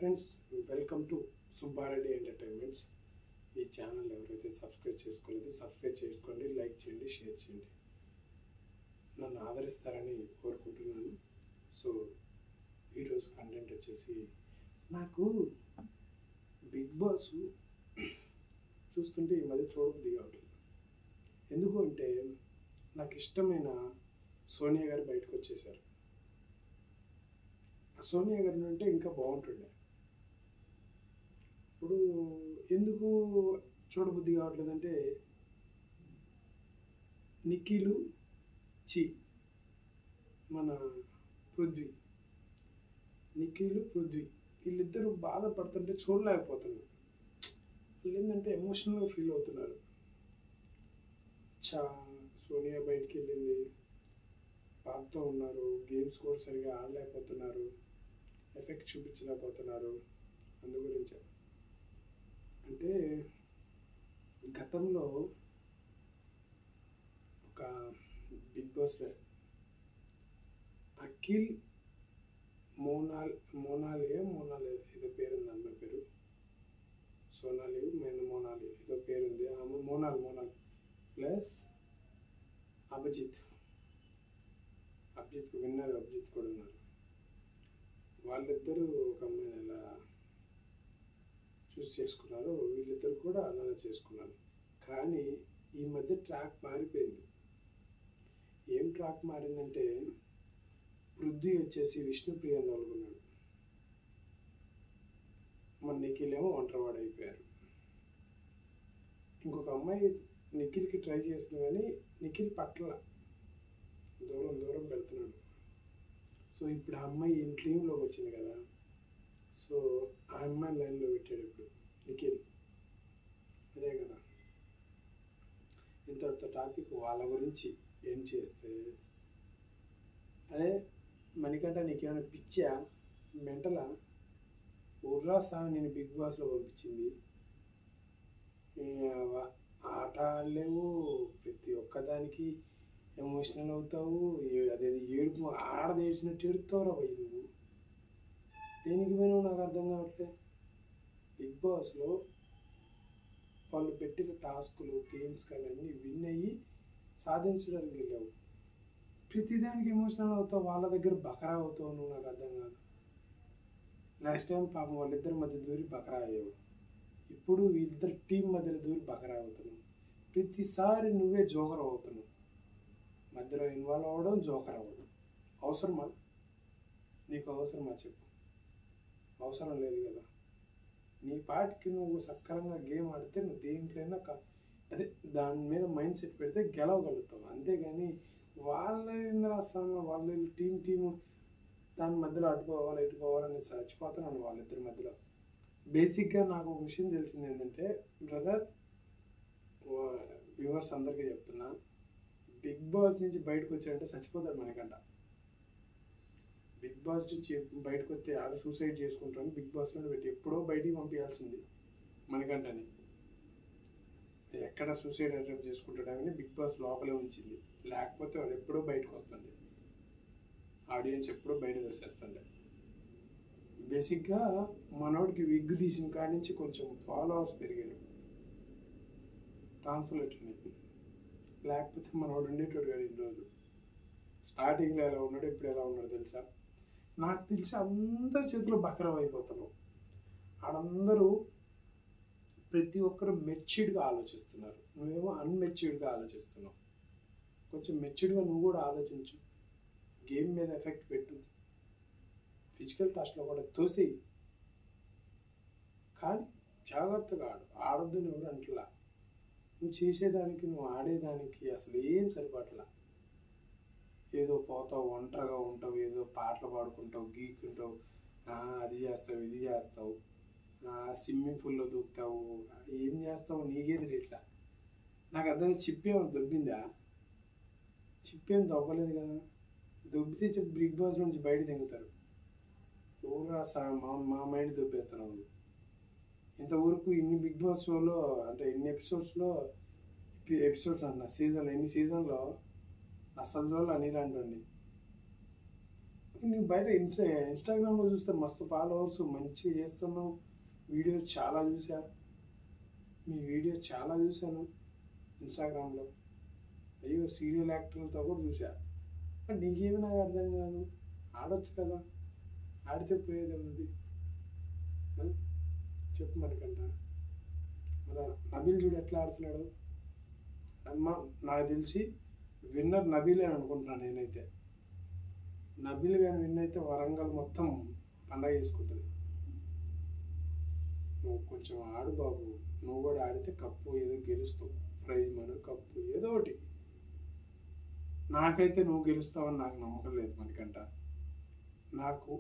Friends, welcome to Subbareddy entertainments. ఈ channel ఎవరైతే subscribe చేసుకోలేదో సబ్స్క్రైబ్ చేసుకోండి, లైక్ చేయండి, షేర్ చేయండి. నన్ను ఆదరిస్తారని కోరుకుంటున్నాను. సో ఈరోజు కంటెంట్ వచ్చేసి, నాకు బిగ్ బాస్ చూస్తుంటే ఈ మధ్య చూడబుద్ధి కావట్లేదు. ఎందుకు అంటే నాకు ఇష్టమైన సోనియా గారు బయటకు వచ్చేసారు. ఆ సోనియా గారిని అంటే ఇంకా బాగుంటుండే. ఇప్పుడు ఎందుకు చూడబుద్ధి కావట్లేదంటే, నిఖిలు మన పృథ్వీ వీళ్ళిద్దరూ బాధపడుతుంటే చూడలేకపోతున్నారు. వాళ్ళు ఏంటంటే ఎమోషనల్గా ఫీల్ అవుతున్నారు. సోనియా బయటికి వెళ్ళింది, బాధతో ఉన్నారు, గేమ్స్ కూడా సరిగా ఆడలేకపోతున్నారు, ఎఫెక్ట్ చూపించలేకపోతున్నారు. అందు గురించే అంటే గతంలో ఒక బిగ్ బాస్లో అఖిల్ మోనాలి ఏదో పేరుంది, అమ్మాయి పేరు సోనాలి మోనాలి ఏదో పేరుంది. ఆమె మోనాల్ ప్లస్ అభిజిత్ విన్నర్ అభిజిత్ కూడా ఉన్నారు. వాళ్ళిద్దరూ ఒక అమ్మాయిని ఎలా చూస్ చేసుకున్నారు, వీళ్ళిద్దరు కూడా అలానే చేసుకున్నారు. కానీ ఈ మధ్య ట్రాక్ మారిపోయింది. ఏం ట్రాక్ మారిందంటే, పృథ్వీ వచ్చేసి విష్ణుప్రియని తోలుకున్నాడు, మన నిఖిల్ ఏమో ఒంటరివాడు అయిపోయారు. ఇంకొక అమ్మాయి నిఖిల్కి ట్రై చేస్తుంది, కానీ నిఖిల్ పట్ల దూరం పెడుతున్నాడు. సో ఇప్పుడు ఆ అమ్మాయి టీంలోకి వచ్చింది కదా, సో ఆ అమ్మాయి లైన్లో పెట్టాడు ఇప్పుడు నిఖిల్. అదే కదా ఇంతటితో టాపిక్. వాళ్ళ గురించి ఏం చేస్తే, అదే మణికంఠ నీకేమైనా పిచ్చా, మెంటలా, ఉర్రా సాంగ్ నేను బిగ్ బాస్లో పంపించింది, ఆట ఆడలేవు, ప్రతి ఒక్కదానికి ఎమోషనల్ అవుతావు, అదేది ఏడుపు ఆడది ఏడ్చినట్టు ఏడుతావురా పోయి నువ్వు. దేనికి పోయినావు నాకు అర్థం కావట్లే. బిగ్ బాస్లో వాళ్ళు పెట్టిన టాస్కులు, గేమ్స్ కానీ అన్నీ విన్ అయ్యి సాధించడానికి వెళ్ళావు. ప్రతిదానికి ఎమోషనల్ అవుతావు, వాళ్ళ దగ్గర బకరా అవుతావు నువ్వు. నాకు అర్థం కాదు. లాస్ట్ టైం పాపం వాళ్ళిద్దరి మధ్య దూరి బకరా అయ్యావు, ఇప్పుడు వీళ్ళిద్దరు టీం మధ్యలో దూరి బకరా అవుతున్నావు. ప్రతిసారి నువ్వే జోకర్ అవుతున్నావు, మధ్యలో ఇన్వాల్వ్ అవ్వడం, జోకర్ అవ్వడం. అవసరమా? నీకు అవసరమా చెప్పు? అవసరం లేదు కదా. నీ పాటికి నువ్వు సక్రమంగా గేమ్ ఆడితే నువ్వు దేంట్లైనా అదే దాని మీద మైండ్ సెట్ పెడితే గెలవగలుగుతావు. అంతేగాని వాళ్ళ రాస్తాను వాళ్ళు టీము దాని మధ్యలో ఇటు పోవాలని చచ్చిపోతున్నాను వాళ్ళిద్దరి మధ్యలో. బేసిక్గా నాకు ఒక విషయం తెలిసింది ఏంటంటే, బ్రదర్, వ్యూవర్స్ అందరికీ చెప్తున్నా, బిగ్ బాస్ నుంచి బయటకు వచ్చాడంటే చచ్చిపోతాడు మణికంఠ. బిగ్ బాస్ నుంచి బయటకు వస్తే ఆడ సూసైడ్ చేసుకుంటాను, బిగ్ బాస్లో పెట్టి ఎప్పుడో బయటికి పంపించాల్సింది మణికంఠని. ఎక్కడ సూసైడ్ అటెంప్ట్ చేసుకుంటాడని బిగ్ బాస్ లోపలే ఉంచింది, లేకపోతే వాడు ఎప్పుడో బయటకు వస్తుండే, ఆడియన్స్ ఎప్పుడో బయట వచ్చేస్తుండే. బేసిక్గా మనోడికి విగ్ తీసిన కాడి నుంచి కొంచెం ఫాలోవర్స్ పెరిగారు, ట్రాన్స్ఫర్లేటర్ని. లేకపోతే మనోడు ఉండేటోడు కాదు ఇన్ని రోజులు. స్టార్టింగ్లో ఎలా ఉన్నాడు, ఇప్పుడు ఎలా ఉన్నాడు తెలుసా? నాకు తెలిసి అందరి చేతిలో బకరం అయిపోతున్నావు. ఆడందరూ ప్రతి ఒక్కరు మెచ్యూర్డ్గా ఆలోచిస్తున్నారు, నువ్వేమో అన్మెచ్యూర్డ్గా ఆలోచిస్తున్నావు. కొంచెం మెచ్యూర్డ్గా నువ్వు కూడా ఆలోచించు, గేమ్ మీద ఎఫెక్ట్ పెట్టు, ఫిజికల్ టాస్క్లో కూడా తోసేయి, కానీ జాగ్రత్తగా ఆడొద్దని ఎవరు అంటలా. నువ్వు చేసేదానికి, నువ్వు ఆడేదానికి అసలు ఏం సరిపట్లా. ఏదో పోతావు, ఒంటరిగా ఉంటావు, ఏదో పాటలు పాడుకుంటావు, గీక్కుంటావు, అది చేస్తావు, ఇది చేస్తావు, స్విమ్మింగ్ పూల్లో దూకుతావు, ఏం చేస్తావు, నీకేది ఇట్లా. నాకు అర్థం చిప్పేమో దొబ్బిందా? చిప్పేం దొబ్బలేదు కదా. దొబ్బితే బిగ్ బాస్ నుంచి బయట దిగుతారు. ఎవరు మా మైండ్ దొబ్బేస్తున్నావు. ఇంతవరకు ఇన్ని బిగ్ బాస్ షోలో, అంటే ఇన్ని ఎపిసోడ్స్ అన్న సీజన్లో, ఎన్ని సీజన్లో అసలు రోజులు అనిల్ అంటుండి నీకు బయట ఇన్స్టాగ్రామ్లో చూస్తే మస్తు ఫాలోవర్స్ మంచిగా చేస్తున్నావు. వీడియోస్ చాలా చూసా, మీ వీడియోస్ చాలా చూశాను ఇన్స్టాగ్రామ్లో. అయ్యో సీరియల్ యాక్టర్లతో కూడా చూసా. మరి నీకేమి నాకు అర్థం కాదు. ఆడొచ్చు కదా, ఆడితే పోయేది ఉంది. చెప్పు మనకంట. మన నబీల్ చూడు ఎట్లా ఆడుతున్నాడు. అమ్మ నాకు తెలిసి విన్నర్ నబీలే అని అనుకుంటున్నాను నేనైతే. నబీల్ కానీ విన్ అయితే వరంగల్ మొత్తం పండగ చేసుకుంటుంది. నువ్వు కొంచెం ఆడు బాబు, నువ్వు కూడా ఆడితే కప్పు ఏదో గెలుస్తావు, ప్రైజ్ మనీ కప్పు ఏదో ఒకటి. నాకైతే నువ్వు గెలుస్తావని నాకు నమ్మకం లేదు మనకంట. నాకు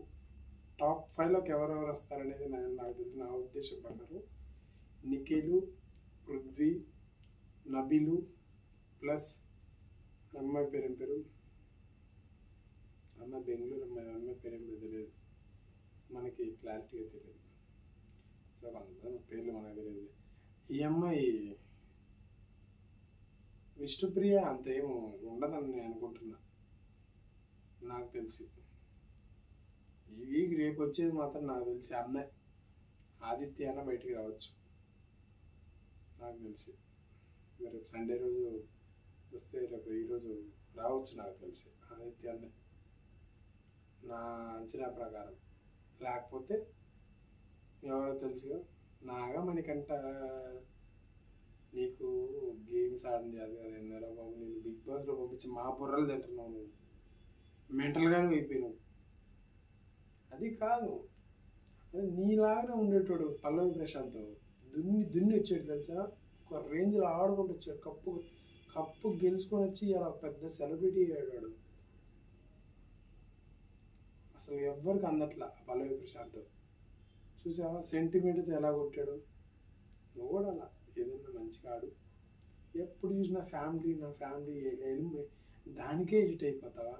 టాప్ 5లోకి ఎవరెవరు వస్తారనేది నాకు తెలిసి నా ఉద్దేశం ప్రకారం నిఖిలు, పృథ్వీ, నబీలు ప్లస్ అమ్మాయి పేరు అమ్మాయి బెంగళూరు అమ్మాయి పేరేం తెలియదు, మనకి క్లారిటీగా తెలియదు. సో అందరం పేర్లు మనకు తెలియదు. ఈ అమ్మాయి విష్ణుప్రియ అంత ఏమో ఉండదని నేను అనుకుంటున్నా. నాకు తెలిసి ఈ వీక్ రేపు వచ్చేది మాత్రం నాకు తెలిసి అన్నయ్య ఆదిత్య అన్న బయటికి రావచ్చు నాకు తెలిసి. రేపు సండే రోజు వస్తే రేపు ఈరోజు రావచ్చు నాకు తెలిసి ఆదిత్య అన్న, నా అంచనా ప్రకారం. లేకపోతే ఎవరో తెలుసుగా నాగా మనకంట. నీకు గేమ్స్ ఆడని చేదు కదా ఎందరో బాబు, నేను బిగ్ బాస్లో పంపించి మా బుర్రలు తింటున్నావు. నువ్వు మెంటల్గానే అయిపోయినావు. అది కాదు, అది నీలాగానే ఉండేటోడు పల్లవి ప్రశాంత్ దున్ని వచ్చాడు తెలుసా. ఒక రేంజ్లో ఆడుకుంటూ వచ్చాడు. కప్పు గెలుచుకొని వచ్చి ఇలా పెద్ద సెలబ్రిటీ అయ్యాడు. అసలు ఎవ్వరికి అందట్లా పల్లవి ప్రశాంత్. చూసావా సెంటిమెంట్తో ఎలా కొట్టాడు. నువ్వు కూడా అలా ఏదైనా మంచిగా ఆడు. ఎప్పుడు చూసినా నా ఫ్యామిలీ దానికే ఎడిట్ అయిపోతావా.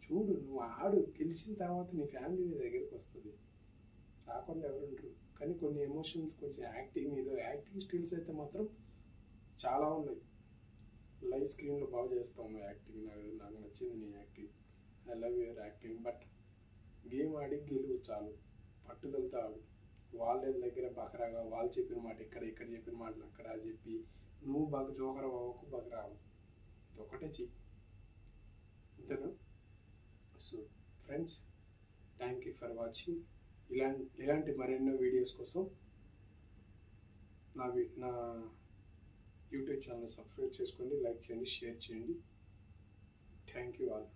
చూడు, నువ్వు ఆడు, గెలిచిన తర్వాత నీ ఫ్యామిలీ నీ దగ్గరికి వస్తుంది. రాకుండా ఎవరుంటారు. కానీ కొన్ని ఎమోషన్స్, కొంచెం యాక్టింగ్ స్కిల్స్ అయితే మాత్రం చాలా ఉన్నాయి. లైవ్ స్క్రీన్లో బాగా చేస్తావు యాక్టింగ్. నాకు నచ్చింది నీ acting. I love your acting. But game ఆడి గెలువు చాలు, పట్టుదలతో ఆడు. వాళ్ళ దగ్గర బకరాగా వాళ్ళు చెప్పిన మాట ఇక్కడ చెప్పిన మాటలు అక్కడ చెప్పి నువ్వు బాగా జోకర అవ్వకు, బకరా అవ్వు. ఇది ఒకటే చెయ్యి అంతేనా. So friends, thank you for watching. ఇలాంటి మరెన్నో వీడియోస్ కోసం నా యూట్యూబ్ ఛానల్ సబ్స్క్రైబ్ చేసుకోండి, లైక్ చేయండి, షేర్ చేయండి. Thank you all.